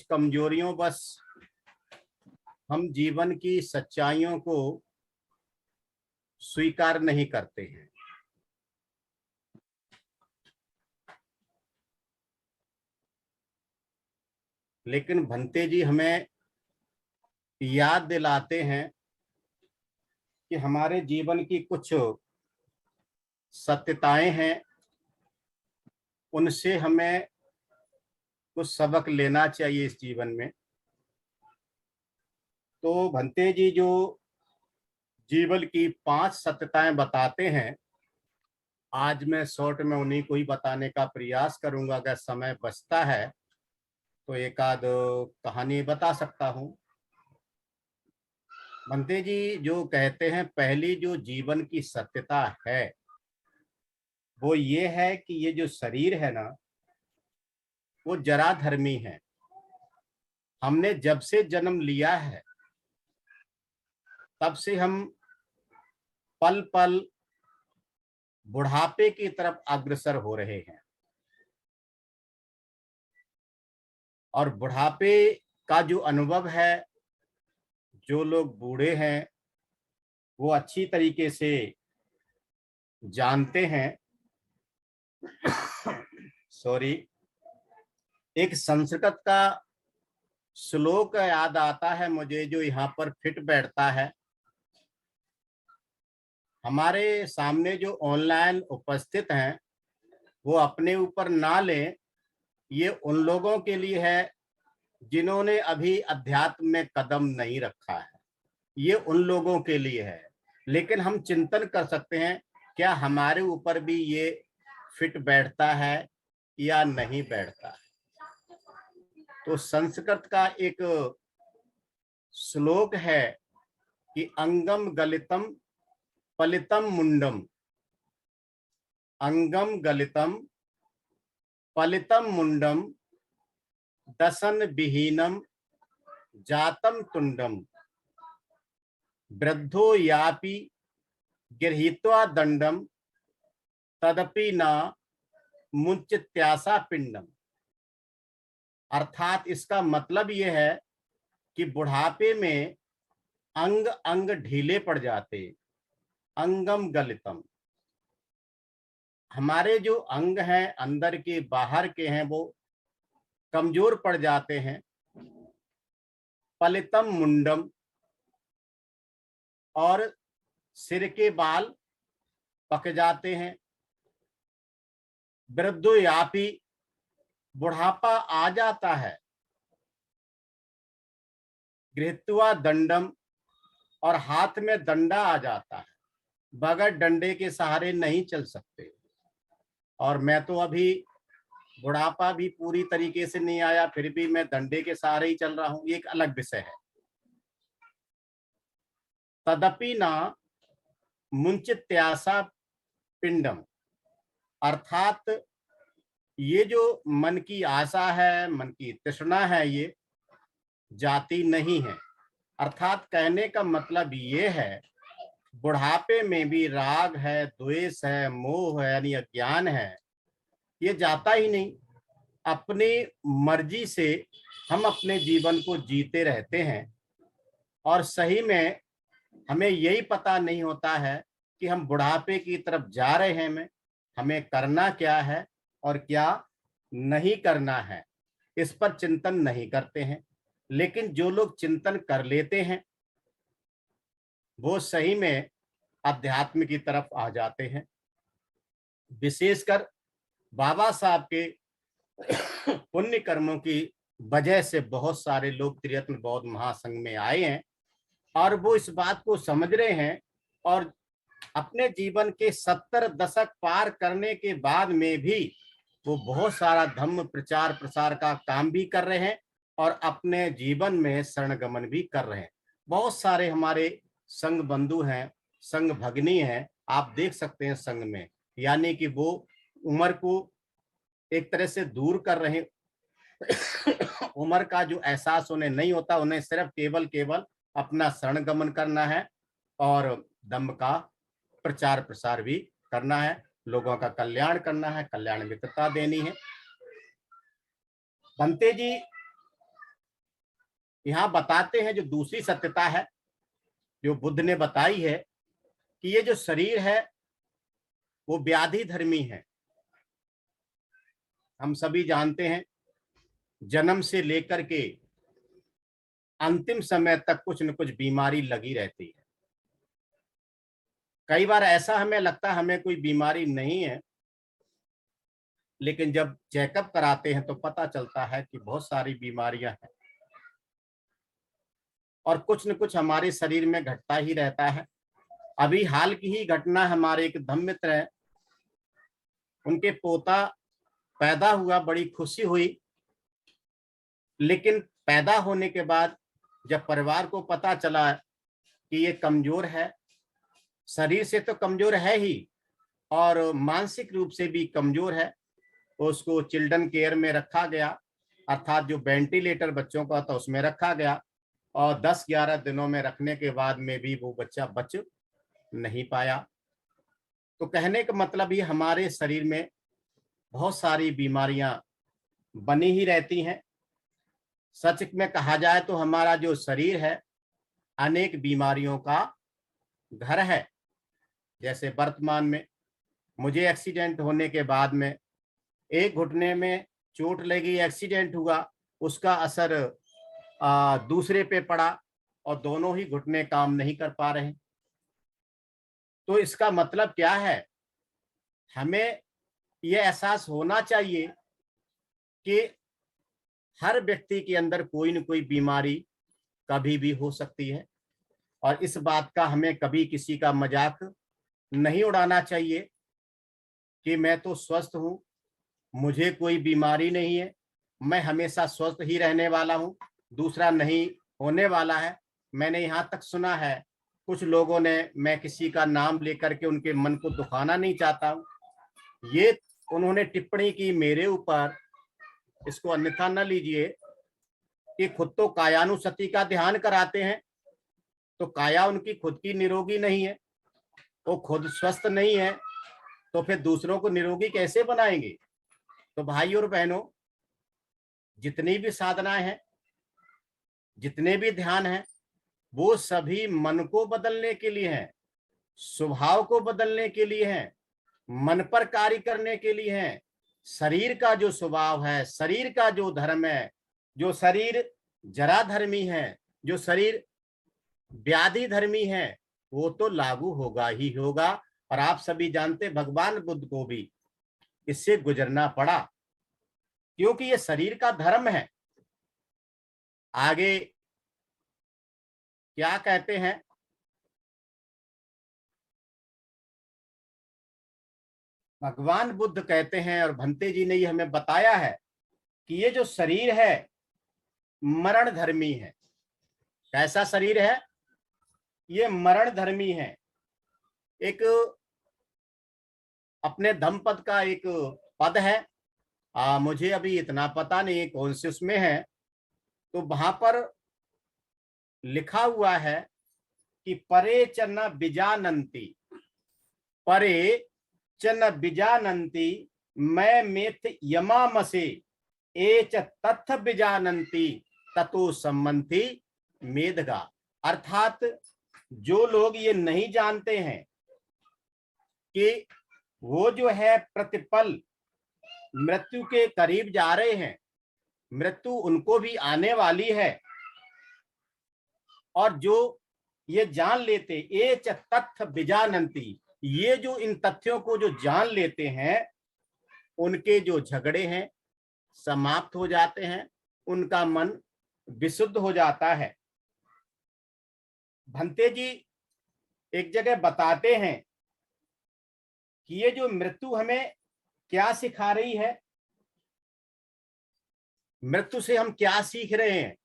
कमजोरियों बस हम जीवन की सच्चाइयों को स्वीकार नहीं करते हैं। लेकिन भंते जी हमें याद दिलाते हैं कि हमारे जीवन की कुछ सत्यताएं हैं, उनसे हमें कुछ सबक लेना चाहिए इस जीवन में। तो भंते जी जो जीवन की 5 सत्यताएं बताते हैं, आज मैं शॉर्ट में उन्हीं को ही बताने का प्रयास करूंगा। अगर समय बचता है तो एक आध कहानी बता सकता हूं। भंते जी जो कहते हैं, पहली जो जीवन की सत्यता है वो ये है कि ये जो शरीर है ना, वो जराधर्मी है। हमने जब से जन्म लिया है तब से हम पल पल बुढ़ापे की तरफ अग्रसर हो रहे हैं। और बुढ़ापे का जो अनुभव है, जो लोग बूढ़े हैं वो अच्छी तरीके से जानते हैं। सॉरी, एक संस्कृत का श्लोक याद आता है मुझे, जो यहाँ पर फिट बैठता है। हमारे सामने जो ऑनलाइन उपस्थित हैं वो अपने ऊपर ना लें, ये उन लोगों के लिए है जिन्होंने अभी अध्यात्म में कदम नहीं रखा है, ये उन लोगों के लिए है। लेकिन हम चिंतन कर सकते हैं, क्या हमारे ऊपर भी ये फिट बैठता है या नहीं बैठता है। तो संस्कृत का एक श्लोक है कि अंगम गलितम पलितम मुंडम, अंगम गलितम पलितम मुंडम दसन विहीनम जातम तुंडम वृद्धो यापि गृहीत्वा दंडम तदपि न मुंचित्यासा पिंडम। अर्थात इसका मतलब यह है कि बुढ़ापे में अंग अंग ढीले पड़ जाते, अंगम गलितम, हमारे जो अंग हैं अंदर के बाहर के हैं वो कमजोर पड़ जाते हैं। पलितम मुंडम, और सिर के बाल पक जाते हैं। वृद्धो यापी, बुढ़ापा आ जाता है। गृहीत्वा दंडम, और हाथ में डंडा आ जाता है, बगैर डंडे के सहारे नहीं चल सकते। और मैं तो अभी बुढ़ापा भी पूरी तरीके से नहीं आया, फिर भी मैं डंडे के सहारे ही चल रहा हूं, ये एक अलग विषय है। तदपि ना मुंचित्यासा पिंडम, अर्थात ये जो मन की आशा है, मन की तृष्णा है, ये जाती नहीं है। अर्थात कहने का मतलब ये है, बुढ़ापे में भी राग है, द्वेष है, मोह है, यानी अज्ञान है, ये जाता ही नहीं। अपनी मर्जी से हम अपने जीवन को जीते रहते हैं और सही में हमें यही पता नहीं होता है कि हम बुढ़ापे की तरफ जा रहे हैं, हमें करना क्या है और क्या नहीं करना है, इस पर चिंतन नहीं करते हैं। लेकिन जो लोग चिंतन कर लेते हैं वो सही में अध्यात्म की तरफ आ जाते हैं। विशेषकर बाबा साहब के पुण्य कर्मों की वजह से बहुत सारे लोग त्रिरत्न बौद्ध महासंघ में आए हैं और वो इस बात को समझ रहे हैं और अपने जीवन के 70 दशक पार करने के बाद में भी वो बहुत सारा धम्म प्रचार प्रसार का काम भी कर रहे हैं और अपने जीवन में शरणगमन भी कर रहे हैं। बहुत सारे हमारे संघ बंधु हैं, संघ भगनी हैं, आप देख सकते हैं संघ में, यानी कि वो उम्र को एक तरह से दूर कर रहे हैं। उम्र का जो एहसास उन्हें नहीं होता, उन्हें सिर्फ केवल अपना शरणगमन करना है और धम्म का प्रचार प्रसार भी करना है, लोगों का कल्याण करना है, कल्याण मित्रता देनी है। भंते जी यहां बताते हैं जो दूसरी सत्यता है जो बुद्ध ने बताई है कि ये जो शरीर है वो व्याधि धर्मी है। हम सभी जानते हैं जन्म से लेकर के अंतिम समय तक कुछ न कुछ बीमारी लगी रहती है। कई बार ऐसा हमें लगता है हमें कोई बीमारी नहीं है, लेकिन जब चेकअप कराते हैं तो पता चलता है कि बहुत सारी बीमारियां हैं और कुछ न कुछ हमारे शरीर में घटता ही रहता है। अभी हाल की ही घटना, हमारे एक धर्म मित्र है, उनके पोता पैदा हुआ, बड़ी खुशी हुई, लेकिन पैदा होने के बाद जब परिवार को पता चला कि ये कमजोर है, शरीर से तो कमजोर है ही और मानसिक रूप से भी कमजोर है, उसको चिल्ड्रन केयर में रखा गया, अर्थात जो वेंटिलेटर बच्चों का था उसमें रखा गया और 10-11 दिनों में रखने के बाद में भी वो बच्चा बच नहीं पाया। तो कहने का मतलब ये हमारे शरीर में बहुत सारी बीमारियां बनी ही रहती हैं। सच में कहा जाए तो हमारा जो शरीर है अनेक बीमारियों का घर है। जैसे वर्तमान में मुझे एक्सीडेंट होने के बाद में एक घुटने में चोट लगी, एक्सीडेंट हुआ, उसका असर दूसरे पे पड़ा और दोनों ही घुटने काम नहीं कर पा रहे। तो इसका मतलब क्या है, हमें यह एहसास होना चाहिए कि हर व्यक्ति के अंदर कोई न कोई बीमारी कभी भी हो सकती है और इस बात का हमें कभी किसी का मजाक नहीं उड़ाना चाहिए कि मैं तो स्वस्थ हूं, मुझे कोई बीमारी नहीं है, मैं हमेशा स्वस्थ ही रहने वाला हूं, दूसरा नहीं होने वाला है। मैंने यहाँ तक सुना है कुछ लोगों ने, मैं किसी का नाम लेकर के उनके मन को दुखाना नहीं चाहता हूं, ये उन्होंने टिप्पणी की मेरे ऊपर, इसको अन्यथा न लीजिए कि खुद तो कायानुसति का ध्यान कराते हैं, तो काया उनकी खुद की निरोगी नहीं है, वो खुद स्वस्थ नहीं है, तो फिर दूसरों को निरोगी कैसे बनाएंगे। तो भाई और बहनों, जितनी भी साधनाएं हैं, जितने भी ध्यान हैं, वो सभी मन को बदलने के लिए हैं, स्वभाव को बदलने के लिए हैं, मन पर कार्य करने के लिए हैं। शरीर का जो स्वभाव है, शरीर का जो धर्म है, जो शरीर जरा धर्मी है, जो शरीर व्याधि धर्मी है, वो तो लागू होगा ही होगा। और आप सभी जानते भगवान बुद्ध को भी इससे गुजरना पड़ा, क्योंकि ये शरीर का धर्म है। आगे क्या कहते हैं, भगवान बुद्ध कहते हैं और भंते जी ने ये हमें बताया है कि ये जो शरीर है मरण धर्मी है। कैसा शरीर है, ये मरण धर्मी है। एक अपने धम्मपद का एक पद है, मुझे अभी इतना पता नहीं कौन से उसमें है, तो वहां पर लिखा हुआ है कि परे च न बीजानंती, परे च न बीजानंती मैं मेथ यमामसे एच तथ बीजानंती ततो सम्मंथी मेदगा। अर्थात जो लोग ये नहीं जानते हैं कि वो जो है प्रतिपल मृत्यु के करीब जा रहे हैं, मृत्यु उनको भी आने वाली है, और जो ये जान लेते एच तथ बीजानंती, ये जो इन तथ्यों को जो जान लेते हैं, उनके जो झगड़े हैं समाप्त हो जाते हैं, उनका मन विशुद्ध हो जाता है। भंते जी एक जगह बताते हैं कि ये जो मृत्यु हमें क्या सिखा रही है, मृत्यु से हम क्या सीख रहे हैं।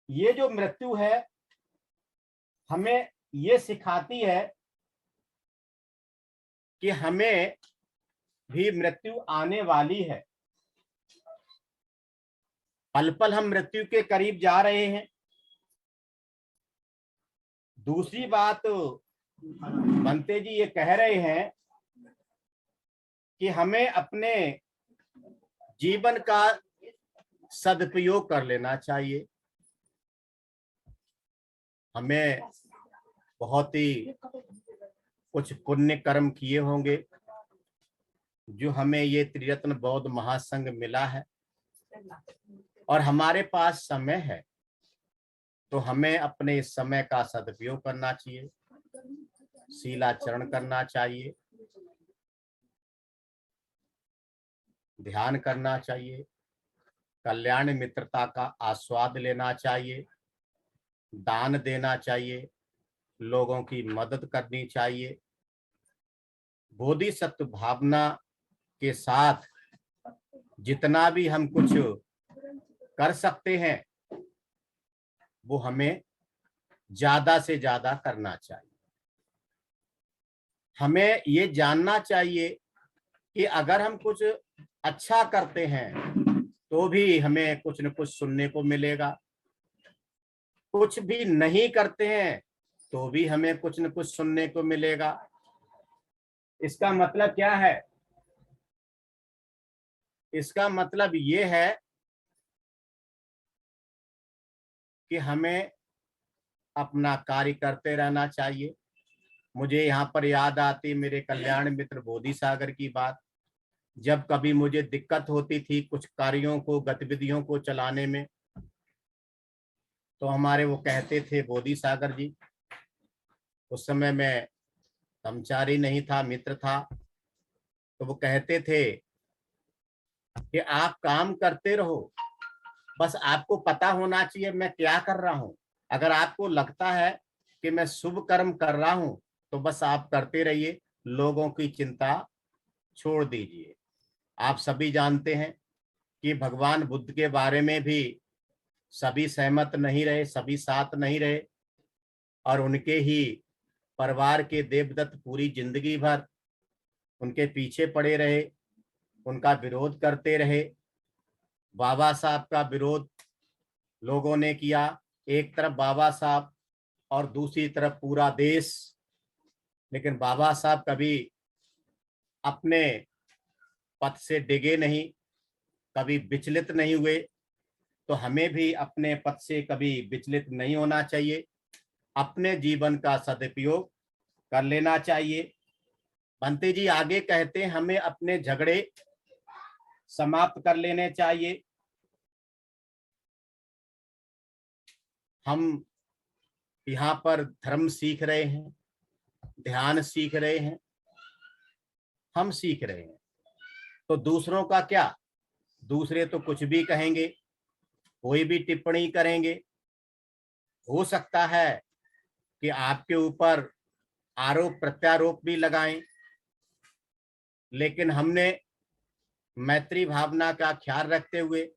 ये जो मृत्यु है हमें ये सिखाती है कि हमें भी मृत्यु आने वाली है, पल पल हम मृत्यु के करीब जा रहे हैं। दूसरी बात बनते जी ये कह रहे हैं कि हमें अपने जीवन का सदुपयोग कर लेना चाहिए। हमें बहुत ही कुछ पुण्य कर्म किए होंगे जो हमें ये त्रिरत्न बौद्ध महासंघ मिला है, और हमारे पास समय है तो हमें अपने इस समय का सदुपयोग करना चाहिए, शीलाचरण करना चाहिए, ध्यान करना चाहिए, कल्याण मित्रता का आस्वाद लेना चाहिए, दान देना चाहिए, लोगों की मदद करनी चाहिए। बोधिसत्व भावना के साथ जितना भी हम कुछ कर सकते हैं वो हमें ज्यादा से ज्यादा करना चाहिए। हमें ये जानना चाहिए कि अगर हम कुछ अच्छा करते हैं तो भी हमें कुछ न कुछ सुनने को मिलेगा, कुछ भी नहीं करते हैं तो भी हमें कुछ न कुछ सुनने को मिलेगा। इसका मतलब क्या है? इसका मतलब ये है कि हमें अपना कार्य करते रहना चाहिए। मुझे यहाँ पर याद आती मेरे कल्याण मित्र बोधि सागर की बात। जब कभी मुझे दिक्कत होती थी कुछ कार्यों को, गतिविधियों को चलाने में, तो हमारे वो कहते थे, बोधि सागर जी, उस समय मैं कर्मचारी नहीं था, मित्र था, तो वो कहते थे कि आप काम करते रहो, बस आपको पता होना चाहिए मैं क्या कर रहा हूं। अगर आपको लगता है कि मैं शुभ कर्म कर रहा हूं तो बस आप करते रहिए, लोगों की चिंता छोड़ दीजिए। आप सभी जानते हैं कि भगवान बुद्ध के बारे में भी सभी सहमत नहीं रहे, सभी साथ नहीं रहे, और उनके ही परिवार के देवदत्त पूरी जिंदगी भर उनके पीछे पड़े रहे, उनका विरोध करते रहे। बाबा साहब का विरोध लोगों ने किया, एक तरफ बाबा साहब और दूसरी तरफ पूरा देश, लेकिन बाबा साहब कभी अपने पथ से डिगे नहीं, कभी विचलित नहीं हुए। तो हमें भी अपने पथ से कभी विचलित नहीं होना चाहिए, अपने जीवन का सदुपयोग कर लेना चाहिए। बंते जी आगे कहते हैं हमें अपने झगड़े समाप्त कर लेने चाहिए। हम यहाँ पर धर्म सीख रहे हैं, ध्यान सीख रहे हैं, हम सीख रहे हैं, तो दूसरों का क्या? दूसरे तो कुछ भी कहेंगे, कोई भी टिप्पणी करेंगे, हो सकता है कि आपके ऊपर आरोप प्रत्यारोप भी लगाएं, लेकिन हमने मैत्री भावना का ख्याल रखते हुए,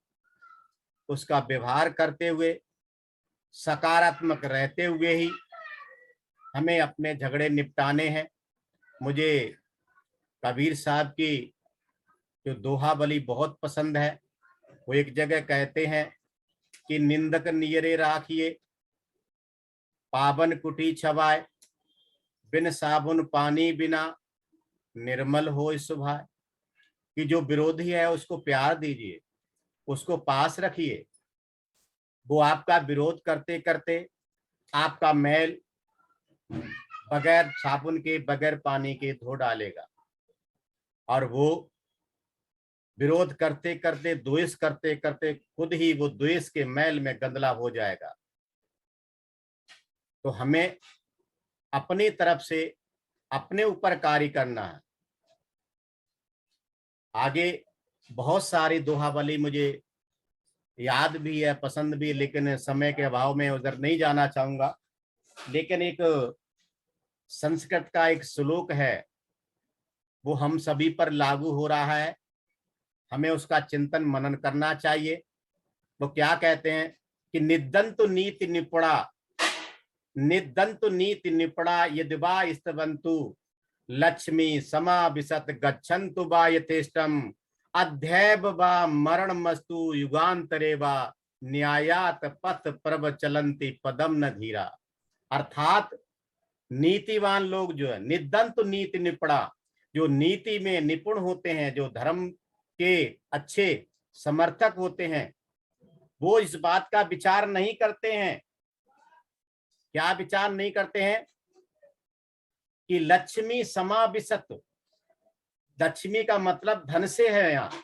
उसका व्यवहार करते हुए, सकारात्मक रहते हुए ही हमें अपने झगड़े निपटाने हैं। मुझे कबीर साहब की जो दोहाबली बहुत पसंद है। वो एक जगह कहते हैं कि निंदक नियरे राखिए, पावन कुटी छवाए, बिन साबुन पानी बिना निर्मल हो सुभाए। कि जो विरोधी है उसको प्यार दीजिए, उसको पास रखिए, वो आपका विरोध करते करते आपका मैल बगैर साबुन के, बगैर पानी के धो डालेगा, और वो विरोध करते करते, द्वेष करते करते खुद ही वो द्वेष के मैल में गंदला हो जाएगा। तो हमें अपनी तरफ से अपने ऊपर कार्य करना है। आगे बहुत सारी दोहावली मुझे याद भी है, पसंद भी, लेकिन समय के अभाव में उधर नहीं जाना चाहूंगा। लेकिन एक संस्कृत का एक श्लोक है, वो हम सभी पर लागू हो रहा है, हमें उसका चिंतन मनन करना चाहिए। वो क्या कहते हैं कि निद्दंतु नीति निपुणा, निद्दंतु नीति निपुणा यदिवा स्तवंतु लक्ष्मी समा विशत गच्छन्तु वा यथेष्टम अध्यैव वा मरण मस्तु युगांतरे वा न्यायात पथ प्रवचलन्ति पदम न धीरा। अर्थात नीतिवान लोग जो है, निद्दंतु नीति निपुणा, जो नीति में निपुण होते हैं, जो धर्म के अच्छे समर्थक होते हैं, वो इस बात का विचार नहीं करते हैं क्या विचार नहीं करते हैं कि लक्ष्मी समाविशत, लक्ष्मी का मतलब धन से है, यहाँ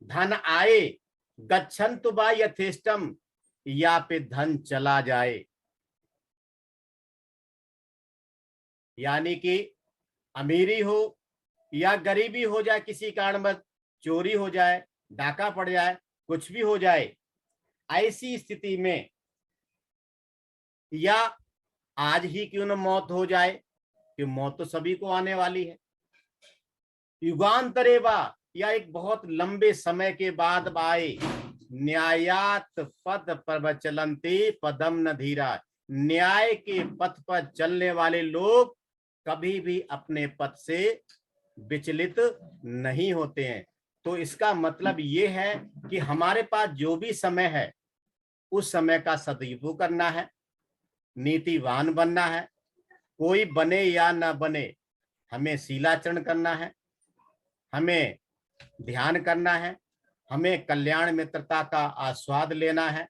धन आए, गच्छन्तु वा यथेष्टम, या पे धन चला जाए, यानी कि अमीरी हो या गरीबी हो जाए, किसी कारणवश चोरी हो जाए, डाका पड़ जाए, कुछ भी हो जाए, ऐसी स्थिति में, या आज ही क्यों न मौत हो जाए, कि मौत तो सभी को आने वाली है, युगांतरे वा, या एक बहुत लंबे समय के बाद आए, न्यायात पद प्रचलन्ति पदम न धीरा, न्याय के पथ पर चलने वाले लोग कभी भी अपने पथ से विचलित नहीं होते हैं। तो इसका मतलब ये है कि हमारे पास जो भी समय है उस समय का सदुपयोग करना है, नीतिवान बनना है, कोई बने या न बने, हमें शीलाचरण करना है, हमें ध्यान करना है, हमें कल्याण मित्रता का आस्वाद लेना है,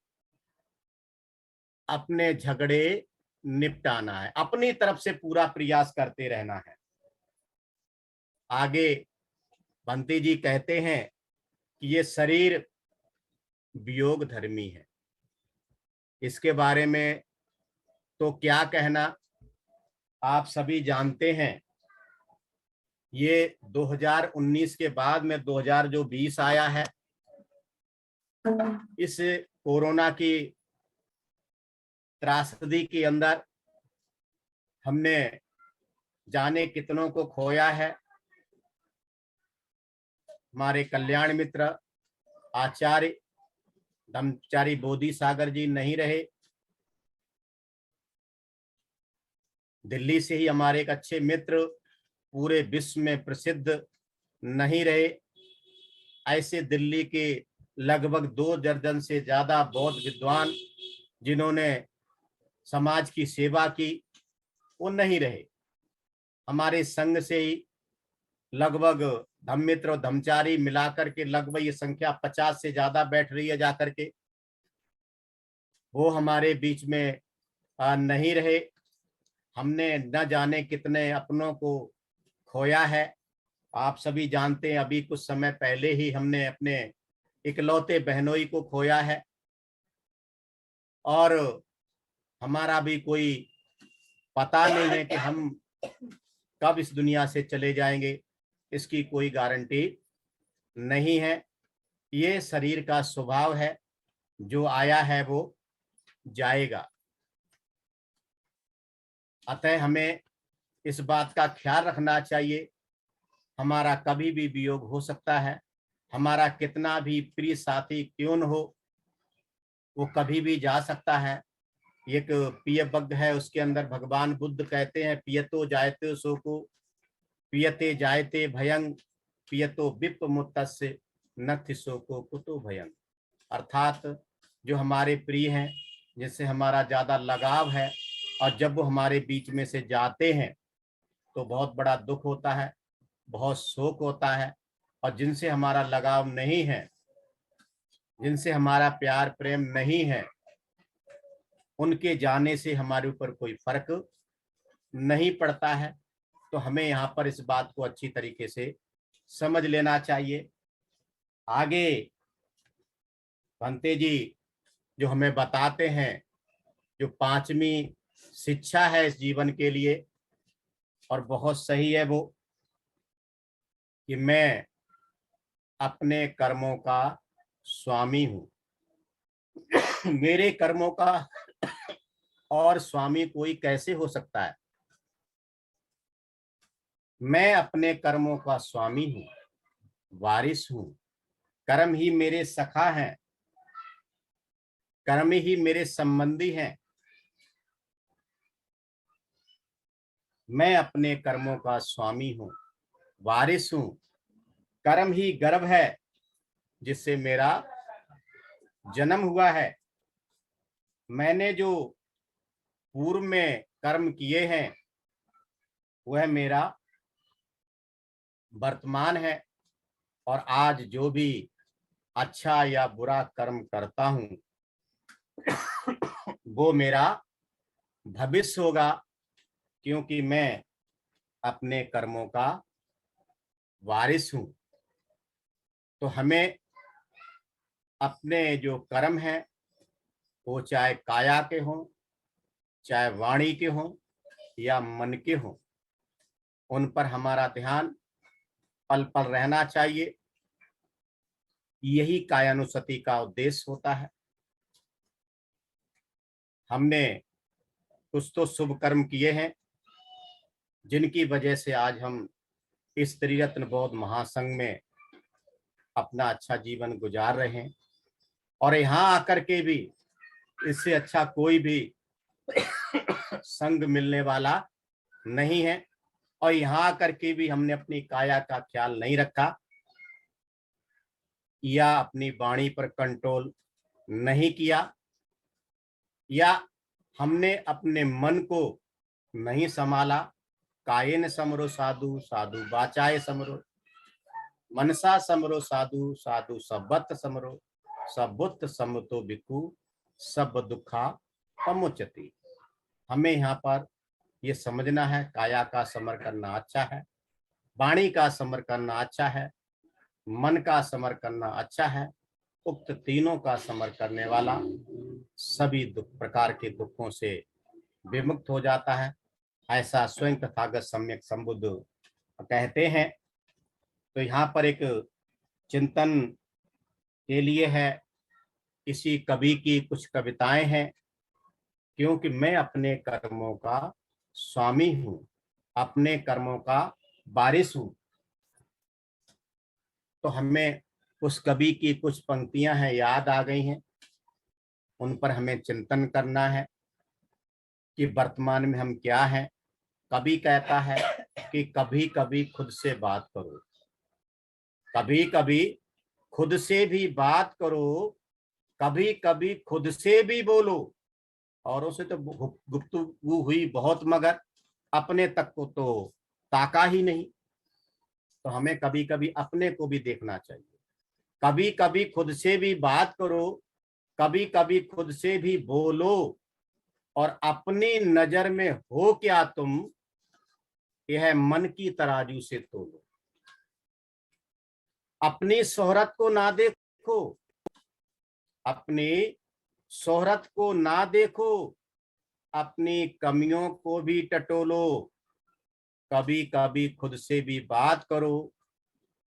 अपने झगड़े निपटाना है, अपनी तरफ से पूरा प्रयास करते रहना है। आगे बंती जी कहते हैं कि ये शरीर वियोग धर्मी है। इसके बारे में तो क्या कहना, आप सभी जानते हैं। ये 2019 के बाद में 2020 आया है। इस कोरोना की त्रासदी के अंदर हमने जाने कितनों को खोया है। हमारे कल्याण मित्र आचार्य धम्मचारी बोधि सागर जी नहीं रहे, दिल्ली से ही हमारे एक अच्छे मित्र पूरे विश्व में प्रसिद्ध नहीं रहे। ऐसे दिल्ली के लगभग 2 दर्जन से ज्यादा बौद्ध विद्वान जिन्होंने समाज की सेवा की, वो नहीं रहे। हमारे संघ से ही लगभग धम्मित्र और धम्मचारी मिलाकर के लगभग ये संख्या 50 से ज्यादा बैठ रही है जाकर के, वो हमारे बीच में नहीं रहे। हमने न जाने कितने अपनों को खोया है। आप सभी जानते हैं, अभी कुछ समय पहले ही हमने अपने इकलौते बहनोई को खोया है, और हमारा भी कोई पता नहीं है कि हम कब इस दुनिया से चले जाएंगे, इसकी कोई गारंटी नहीं है। ये शरीर का स्वभाव है, जो आया है वो जाएगा। अतः हमें इस बात का ख्याल रखना चाहिए, हमारा कभी भी वियोग हो सकता है। हमारा कितना भी प्रिय साथी क्यों न हो, वो कभी भी जा सकता है। एक पिय बग्ग है, उसके अंदर भगवान बुद्ध कहते हैं, पियतो जायते सोको, पियते जायते भयं, पियतो विप मुत्तस्य नथि सोको कुतो भयं। अर्थात जो हमारे प्रिय हैं, जिससे हमारा ज्यादा लगाव है, और जब वो हमारे बीच में से जाते हैं तो बहुत बड़ा दुख होता है, बहुत शोक होता है। और जिनसे हमारा लगाव नहीं है, जिनसे हमारा प्यार प्रेम नहीं है, उनके जाने से हमारे ऊपर कोई फर्क नहीं पड़ता है। तो हमें यहाँ पर इस बात को अच्छी तरीके से समझ लेना चाहिए। आगे भंते जी जो हमें बताते हैं, जो 5वीं शिक्षा है इस जीवन के लिए, और बहुत सही है वो, कि मैं अपने कर्मों का स्वामी हूं। मेरे कर्मों का और स्वामी कोई कैसे हो सकता है। मैं अपने कर्मों का स्वामी हूं, वारिस हूं। कर्म ही मेरे सखा हैं, कर्म ही मेरे संबंधी हैं। मैं अपने कर्मों का स्वामी हूं, वारिस हूं। कर्म ही गर्भ है जिससे मेरा जन्म हुआ है। मैंने जो पूर्व में कर्म किए हैं वह मेरा वर्तमान है, और आज जो भी अच्छा या बुरा कर्म करता हूं वो मेरा भविष्य होगा, क्योंकि मैं अपने कर्मों का वारिस हूं। तो हमें अपने जो कर्म हैं वो चाहे काया के हों, चाहे वाणी के हों या मन के हों, उन पर हमारा ध्यान पल पल रहना चाहिए। यही कायानुसति का उद्देश्य होता है। हमने कुछ तो शुभ कर्म किए हैं जिनकी वजह से आज हम इस त्रिरत्न बौद्ध महासंघ में अपना अच्छा जीवन गुजार रहे हैं। और यहाँ आकर के भी इससे अच्छा कोई भी संग मिलने वाला नहीं है। और यहाँ आकर के भी हमने अपनी काया का ख्याल नहीं रखा या अपनी वाणी पर कंट्रोल नहीं किया, या हमने अपने मन को नहीं संभाला। कायेन समरो साधु, साधु वाचाय समरो, मनसा समरो साधु, साधु सब्बत समरो, सब्बुत समतो भिक्खु, सब दुखा पमुच्यति। हमें यहाँ पर ये समझना है, काया का समर करना अच्छा है, वाणी का समर करना अच्छा है, मन का समर करना अच्छा है। उक्त तीनों का समर करने वाला सभी प्रकार के दुखों से विमुक्त हो जाता है, ऐसा स्वयं तथागत सम्यक संबुद्ध कहते हैं। तो यहाँ पर एक चिंतन के लिए है, किसी कवि की कुछ कविताएं हैं। क्योंकि मैं अपने कर्मों का स्वामी हूं, अपने कर्मों का वारिस हूं। तो हमें उस कवि की कुछ पंक्तियां हैं, याद आ गई हैं, उन पर हमें चिंतन करना है कि वर्तमान में हम क्या हैं। कवि कहता है कि कभी कभी खुद से बात करो, कभी कभी खुद से भी बात करो, कभी कभी खुद से भी बोलो। और उसे तो गुफ्तगू हुई बहुत, मगर अपने तक को तो ताका ही नहीं। तो हमें कभी कभी अपने को भी देखना चाहिए। कभी कभी खुद से भी बात करो, कभी कभी खुद से भी बोलो, और अपनी नजर में हो क्या तुम, यह मन की तराजू से तोलो। अपनी शोहरत को ना देखो, अपनी शोहरत को ना देखो, अपनी कमियों को भी टटोलो। कभी कभी खुद से भी बात करो,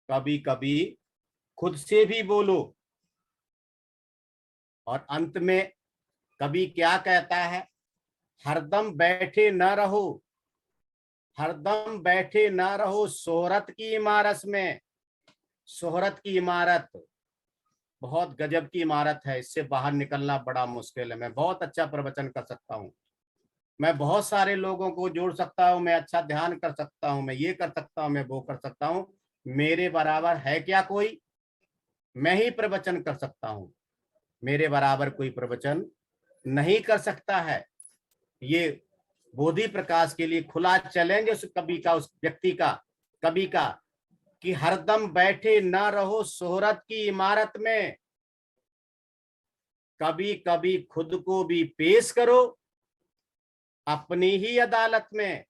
कभी कभी खुद से भी बोलो। और अंत में कभी क्या कहता है, हरदम बैठे न रहो, हरदम बैठे न रहो शोहरत की इमारत में। शोहरत की इमारत बहुत गजब की इमारत है, इससे बाहर निकलना बड़ा मुश्किल है। मैं बहुत अच्छा प्रवचन कर सकता हूँ, मैं बहुत सारे लोगों को जोड़ सकता हूँ, मैं अच्छा ध्यान कर सकता हूँ, मैं ये कर सकता हूँ, मैं वो कर सकता हूँ। मेरे बराबर है क्या कोई? मैं ही प्रवचन कर सकता हूँ, मेरे बराबर कोई प्रवचन नहीं कर सकता है। ये बोधि प्रकाश के लिए खुला चैलेंज उस कवि का, उस व्यक्ति का, कवि का, कि हरदम बैठे न रहो शोहरत की इमारत में। कभी कभी खुद को भी पेश करो अपनी ही अदालत में।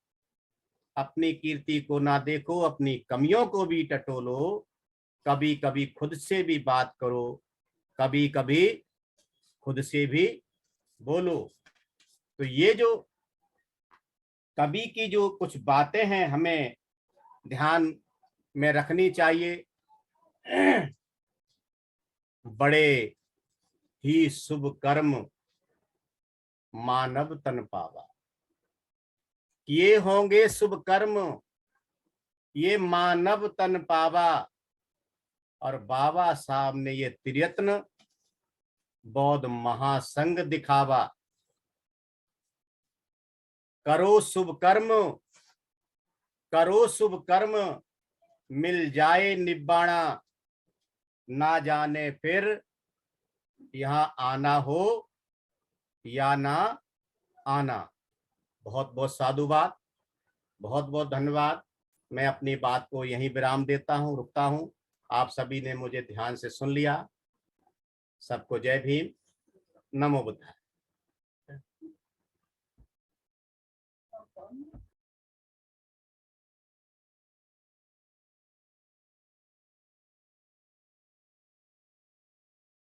अपनी कीर्ति को ना देखो, अपनी कमियों को भी टटोलो। कभी कभी खुद से भी बात करो, कभी कभी खुद से भी बोलो। तो ये जो कवि की जो कुछ बातें हैं हमें ध्यान में रखनी चाहिए। बड़े ही शुभ कर्म मानव तन पावा, ये होंगे शुभ कर्म, ये मानव तन पावा। और बाबा साहब ने ये त्रिरत्न बौद्ध महासंघ दिखावा। करो शुभ कर्म, करो शुभ कर्म, मिल जाए निब्बाणा। ना जाने फिर यहाँ आना हो या ना आना। बहुत बहुत साधुवाद, बहुत बहुत धन्यवाद। मैं अपनी बात को यहीं विराम देता हूँ, रुकता हूँ। आप सभी ने मुझे ध्यान से सुन लिया। सबको जय भीम, नमो बुद्धाय।